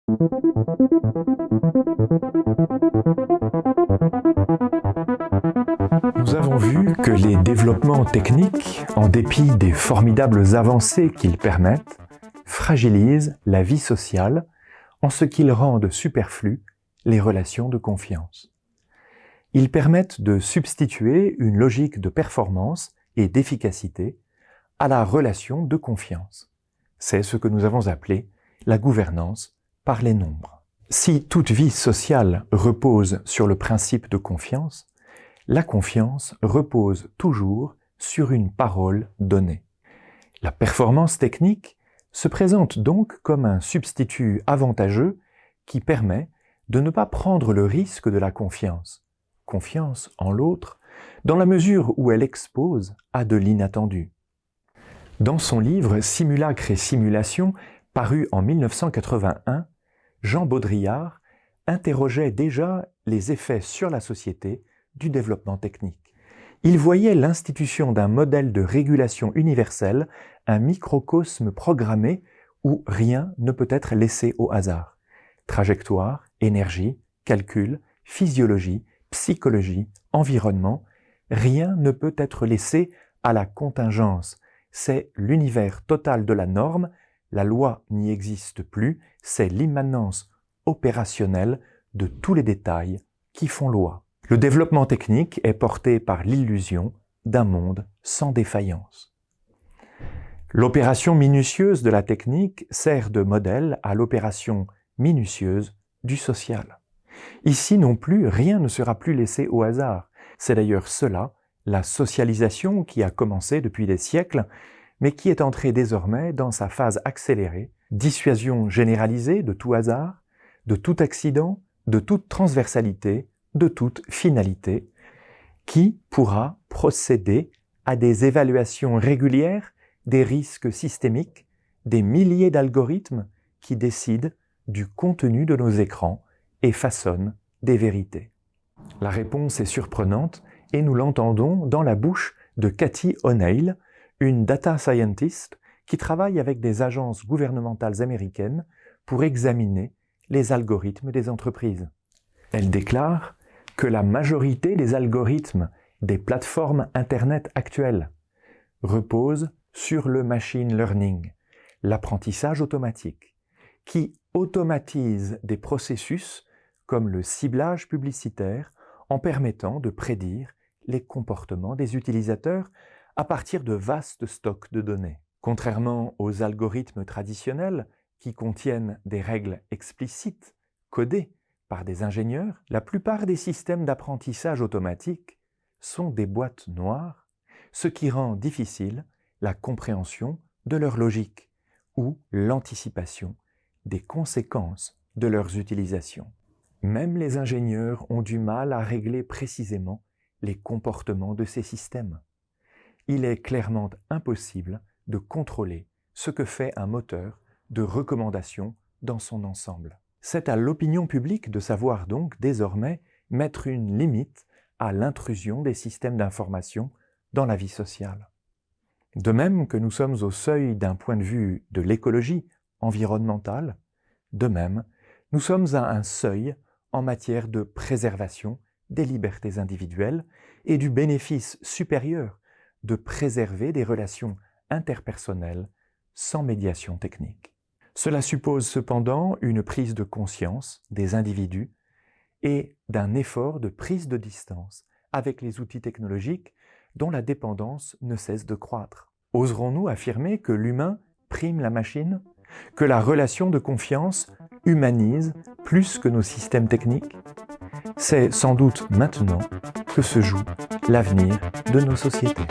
Nous avons vu que les développements techniques, en dépit des formidables avancées qu'ils permettent, fragilisent la vie sociale en ce qu'ils rendent superflues les relations de confiance. Ils permettent de substituer une logique de performance et d'efficacité à la relation de confiance. C'est ce que nous avons appelé la gouvernance par les nombres. Si toute vie sociale repose sur le principe de confiance, la confiance repose toujours sur une parole donnée. La performance technique se présente donc comme un substitut avantageux qui permet de ne pas prendre le risque de la confiance en l'autre, dans la mesure où elle expose à de l'inattendu. Dans son livre « Simulacre et simulation », paru en 1981, Jean Baudrillard interrogeait déjà les effets sur la société du développement technique. Il voyait l'institution d'un modèle de régulation universelle, un microcosme programmé où rien ne peut être laissé au hasard. Trajectoire, énergie, calcul, physiologie, psychologie, environnement, rien ne peut être laissé à la contingence. C'est l'univers total de la norme, la loi n'y existe plus, c'est l'immanence opérationnelle de tous les détails qui font loi. Le développement technique est porté par l'illusion d'un monde sans défaillance. L'opération minutieuse de la technique sert de modèle à l'opération minutieuse du social. Ici non plus, rien ne sera plus laissé au hasard. C'est d'ailleurs cela, la socialisation qui a commencé depuis des siècles, mais qui est entrée désormais dans sa phase accélérée, dissuasion généralisée de tout hasard, de tout accident, de toute transversalité, de toute finalité, qui pourra procéder à des évaluations régulières des risques systémiques, des milliers d'algorithmes qui décident du contenu de nos écrans et façonnent des vérités. La réponse est surprenante et nous l'entendons dans la bouche de Cathy O'Neil, une data scientist qui travaille avec des agences gouvernementales américaines pour examiner les algorithmes des entreprises. Elle déclare que la majorité des algorithmes des plateformes Internet actuelles reposent sur le machine learning, l'apprentissage automatique, qui automatise des processus comme le ciblage publicitaire en permettant de prédire les comportements des utilisateurs à partir de vastes stocks de données. Contrairement aux algorithmes traditionnels qui contiennent des règles explicites, codées par des ingénieurs, la plupart des systèmes d'apprentissage automatique sont des boîtes noires, ce qui rend difficile la compréhension de leur logique ou l'anticipation des conséquences de leurs utilisations. Même les ingénieurs ont du mal à régler précisément les comportements de ces systèmes. Il est clairement impossible de contrôler ce que fait un moteur de recommandation dans son ensemble. C'est à l'opinion publique de savoir donc désormais mettre une limite à l'intrusion des systèmes d'information dans la vie sociale. De même que nous sommes au seuil d'un point de vue de l'écologie environnementale, de même, nous sommes à un seuil en matière de préservation des libertés individuelles et du bénéfice supérieur de préserver des relations interpersonnelles sans médiation technique. Cela suppose cependant une prise de conscience des individus et d'un effort de prise de distance avec les outils technologiques dont la dépendance ne cesse de croître. Oserons-nous affirmer que l'humain prime la machine, que la relation de confiance humanise plus que nos systèmes techniques? C'est sans doute maintenant que se joue l'avenir de nos sociétés.